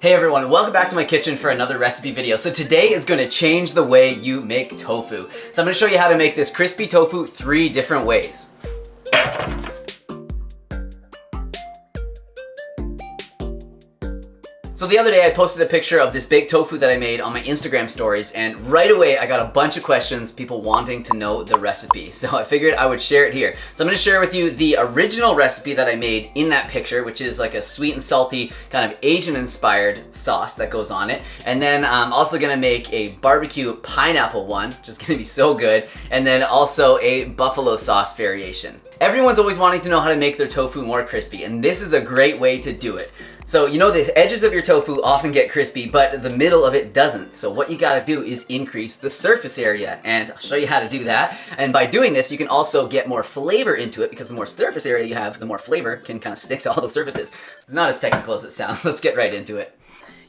Hey everyone, welcome back to my kitchen for another recipe video. So today is going to change the way you make tofu. So I'm going to show you how to make this crispy tofu 3 different ways. So the other day I posted a picture of this baked tofu that I made on my Instagram stories, and right away I got a bunch of questions, people wanting to know the recipe. So I figured I would share it here. So I'm going to share with you the original recipe that I made in that picture, which is like a sweet and salty kind of Asian inspired sauce that goes on it. And then I'm also going to make a barbecue pineapple one, which is going to be so good. And then also a buffalo sauce variation. Everyone's always wanting to know how to make their tofu more crispy, and this is a great way to do it. So you know the edges of your tofu often get crispy, but the middle of it doesn't. So what you gotta do is increase the surface area, and I'll show you how to do that. And by doing this, you can also get more flavor into it, because the more surface area you have, the more flavor can kind of stick to all those surfaces. It's not as technical as it sounds. Let's get right into it.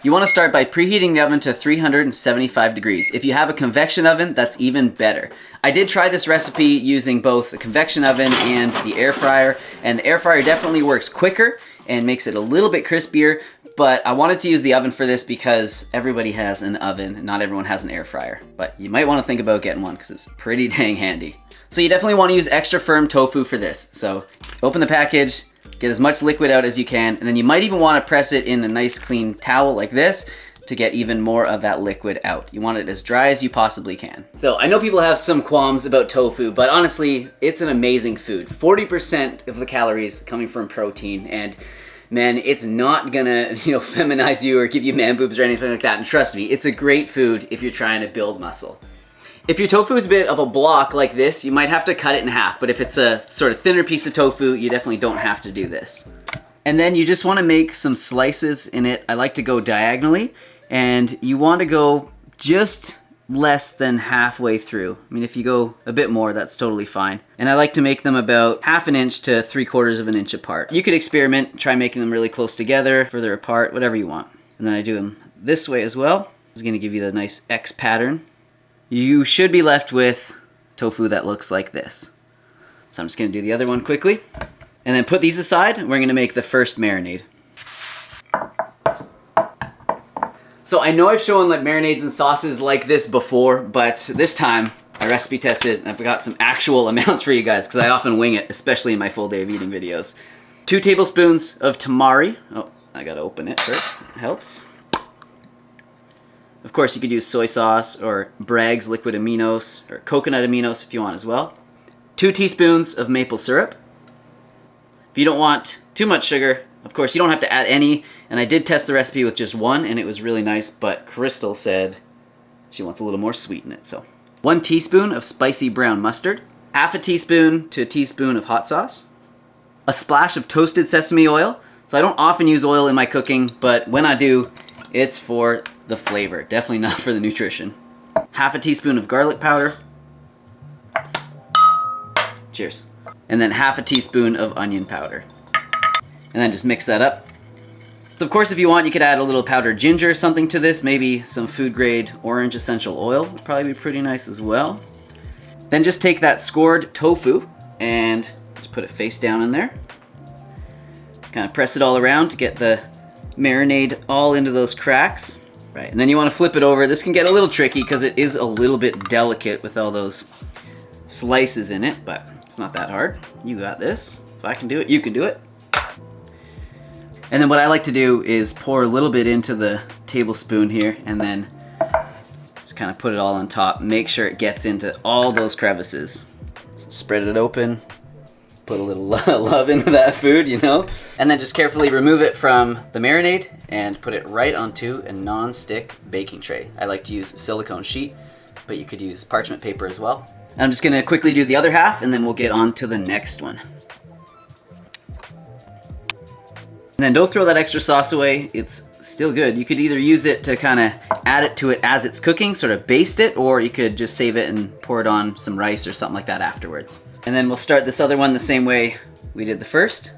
You want to start by preheating the oven to 375 degrees. If you have a convection oven, that's even better. I did try this recipe using both the convection oven and the air fryer, and the air fryer definitely works quicker and makes it a little bit crispier, but I wanted to use the oven for this because everybody has an oven and not everyone has an air fryer. But you might want to think about getting one because it's pretty dang handy. So you definitely want to use extra firm tofu for this. So open the package, get as much liquid out as you can, and then you might even want to press it in a nice clean towel like this to get even more of that liquid out. You want it as dry as you possibly can. So I know people have some qualms about tofu, but honestly, it's an amazing food. 40% of the calories coming from protein, and man, it's not gonna, feminize you or give you man boobs or anything like that. And trust me, it's a great food if you're trying to build muscle. If your tofu is a bit of a block like this, you might have to cut it in half, but if it's a sort of thinner piece of tofu, you definitely don't have to do this. And then you just want to make some slices in it. I like to go diagonally, and you want to go just less than halfway through. I mean, if you go a bit more, that's totally fine. And I like to make them about 1/2 inch to 3/4 of an inch apart. You could experiment, try making them really close together, further apart, whatever you want. And then I do them this way as well. It's going to give you the nice X pattern. You should be left with tofu that looks like this. So I'm just going to do the other one quickly. And then put these aside, and we're going to make the first marinade. So I know I've shown like marinades and sauces like this before, but this time I recipe tested and I've got some actual amounts for you guys because I often wing it, especially in my full day of eating videos. 2 tablespoons of tamari. Oh, I gotta open it first. It helps. Of course, you could use soy sauce or Bragg's liquid aminos or coconut aminos if you want as well. 2 teaspoons of maple syrup. If you don't want too much sugar, of course, you don't have to add any, and I did test the recipe with just 1, and it was really nice, but Crystal said she wants a little more sweet in it, so. 1 teaspoon of spicy brown mustard, 1/2 teaspoon to a teaspoon of hot sauce, a splash of toasted sesame oil. So I don't often use oil in my cooking, but when I do, it's for the flavor, definitely not for the nutrition. 1/2 teaspoon of garlic powder. Cheers. And then 1/2 teaspoon of onion powder. And then just mix that up. So of course, if you want, you could add a little powdered ginger or something to this, maybe some food grade orange essential oil would probably be pretty nice as well. Then just take that scored tofu and just put it face down in there. Kind of press it all around to get the marinade all into those cracks. Right, and then you want to flip it over. This can get a little tricky because it is a little bit delicate with all those slices in it, but it's not that hard. You got this. If I can do it, you can do it. And then what I like to do is pour a little bit into the tablespoon here and then just kind of put it all on top. Make sure it gets into all those crevices. So spread it open, put a little love into that food, and then just carefully remove it from the marinade and put it right onto a non-stick baking tray. I like to use a silicone sheet, but you could use parchment paper as well. And I'm just gonna quickly do the other half and then we'll get on to the next one. And then don't throw that extra sauce away, it's still good. You could either use it to kind of add it to it as it's cooking, sort of baste it, or you could just save it and pour it on some rice or something like that afterwards. And then we'll start this other one the same way we did the first.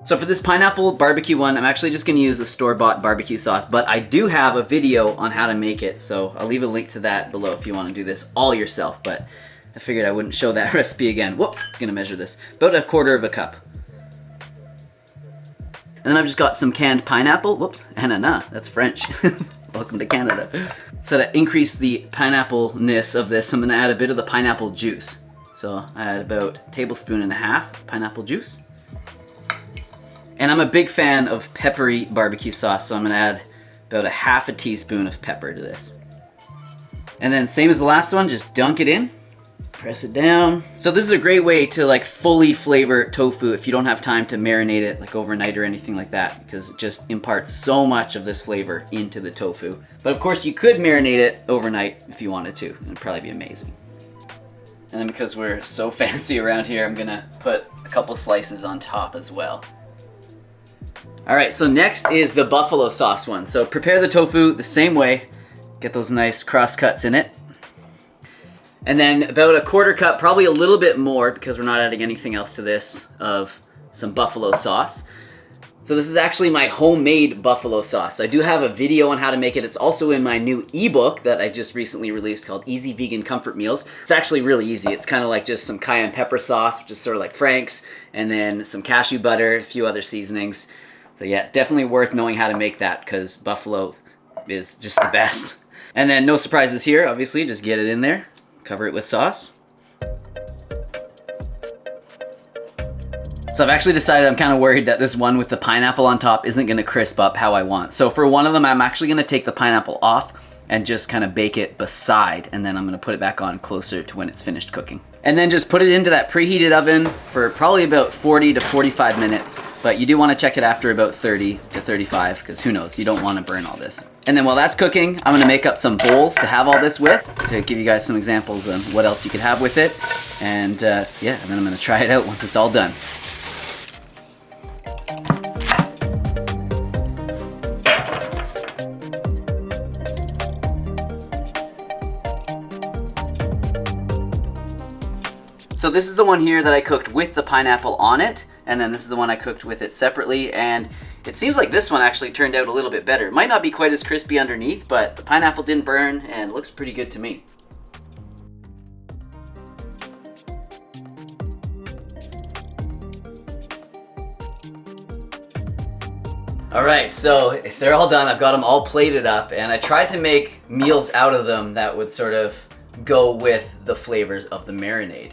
So for this pineapple barbecue one, I'm actually just gonna use a store-bought barbecue sauce, but I do have a video on how to make it, so I'll leave a link to that below if you wanna do this all yourself, but I figured I wouldn't show that recipe again. Whoops, it's gonna measure this. About 1/4 cup. And then I've just got some canned pineapple. Whoops, ananas, that's French. Welcome to Canada. So to increase the pineapple-ness of this, I'm gonna add a bit of the pineapple juice. So I add about a tablespoon and a half pineapple juice. And I'm a big fan of peppery barbecue sauce, so I'm gonna add about a half a teaspoon of pepper to this. And then same as the last one, just dunk it in, press it down. So this is a great way to like fully flavor tofu if you don't have time to marinate it like overnight or anything like that, because it just imparts so much of this flavor into the tofu. But of course you could marinate it overnight if you wanted to. It'd probably be amazing. And then because we're so fancy around here, I'm gonna put a couple slices on top as well. All right, so next is the buffalo sauce one. So prepare the tofu the same way. Get those nice cross cuts in it. And then about a quarter cup, probably a little bit more because we're not adding anything else to this, of some buffalo sauce. So this is actually my homemade buffalo sauce. I do have a video on how to make it. It's also in my new ebook that I just recently released called Easy Vegan Comfort Meals. It's actually really easy. It's kind of like just some cayenne pepper sauce, which is sort of like Frank's, and then some cashew butter, a few other seasonings. So yeah, definitely worth knowing how to make that because buffalo is just the best. And then no surprises here, obviously, just get it in there, cover it with sauce. So I've actually decided I'm kind of worried that this one with the pineapple on top isn't gonna crisp up how I want. So for one of them, I'm actually gonna take the pineapple off and just kind of bake it beside, and then I'm gonna put it back on closer to when it's finished cooking. And then just put it into that preheated oven for probably about 40 to 45 minutes, but you do wanna check it after about 30 to 35, because who knows, you don't wanna burn all this. And then while that's cooking, I'm gonna make up some bowls to have all this with, to give you guys some examples on what else you could have with it. And yeah, and then I'm gonna try it out once it's all done. So this is the one here that I cooked with the pineapple on it, and then this is the one I cooked with it separately, and it seems like this one actually turned out a little bit better. It might not be quite as crispy underneath, but the pineapple didn't burn, and it looks pretty good to me. All right, so they're all done. I've got them all plated up, and I tried to make meals out of them that would sort of go with the flavors of the marinade.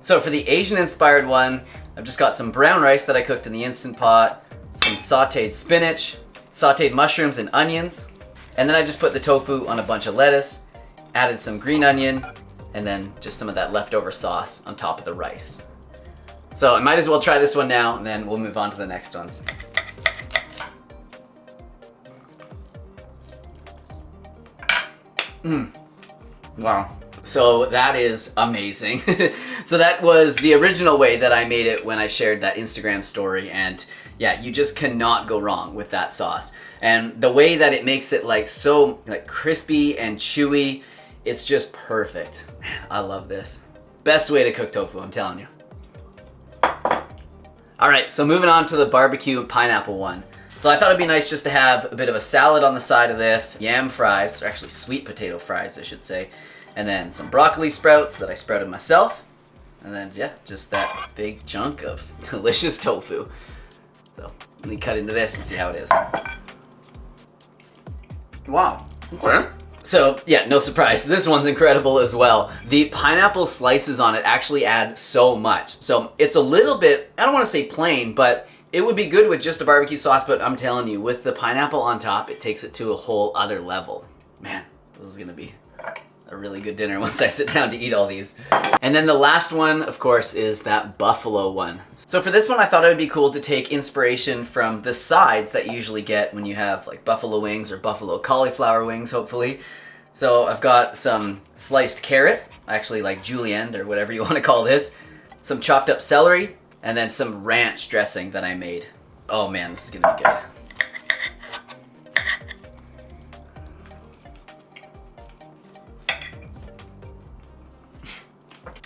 So for the Asian-inspired one, I've just got some brown rice that I cooked in the Instant Pot, some sautéed spinach, sautéed mushrooms and onions, and then I just put the tofu on a bunch of lettuce, added some green onion, and then just some of that leftover sauce on top of the rice. So I might as well try this one now, and then we'll move on to the next ones. Wow. So that is amazing. So that was the original way that I made it when I shared that Instagram story, and yeah, you just cannot go wrong with that sauce. And the way that it makes it like so like crispy and chewy, it's just perfect. Man, I love this. Best way to cook tofu, I'm telling you. All right, so moving on to the barbecue pineapple one. So I thought it'd be nice just to have a bit of a salad on the side of this, yam fries, or actually sweet potato fries, I should say, and then some broccoli sprouts that I sprouted myself, and then yeah, just that big chunk of delicious tofu. So let me cut into this and see how it is. Wow. Okay. So yeah, no surprise, this one's incredible as well. The pineapple slices on it actually add so much. So it's a little bit, I don't want to say plain, but it would be good with just a barbecue sauce, but I'm telling you, with the pineapple on top, it takes it to a whole other level. Man, this is gonna be a really good dinner once I sit down to eat all these. And then the last one, of course, is that buffalo one. So for this one, I thought it would be cool to take inspiration from the sides that you usually get when you have like buffalo wings or buffalo cauliflower wings, hopefully. So I've got some sliced carrot, actually like julienne or whatever you want to call this, some chopped up celery, and then some ranch dressing that I made. Oh man, this is gonna be good.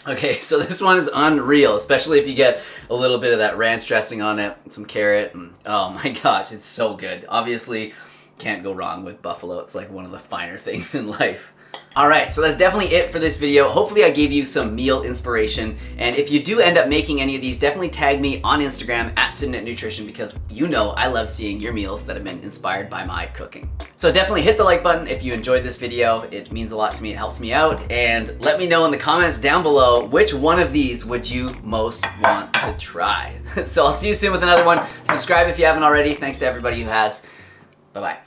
Okay, so this one is unreal, especially if you get a little bit of that ranch dressing on it, and some carrot, and oh my gosh, it's so good. Obviously, can't go wrong with buffalo. It's like one of the finer things in life. All right, so that's definitely it for this video. Hopefully I gave you some meal inspiration. And if you do end up making any of these, definitely tag me on Instagram at Simnett Nutrition, because you know I love seeing your meals that have been inspired by my cooking. So definitely hit the like button if you enjoyed this video. It means a lot to me, it helps me out. And let me know in the comments down below, which one of these would you most want to try? So I'll see you soon with another one. Subscribe if you haven't already. Thanks to everybody who has. Bye-bye.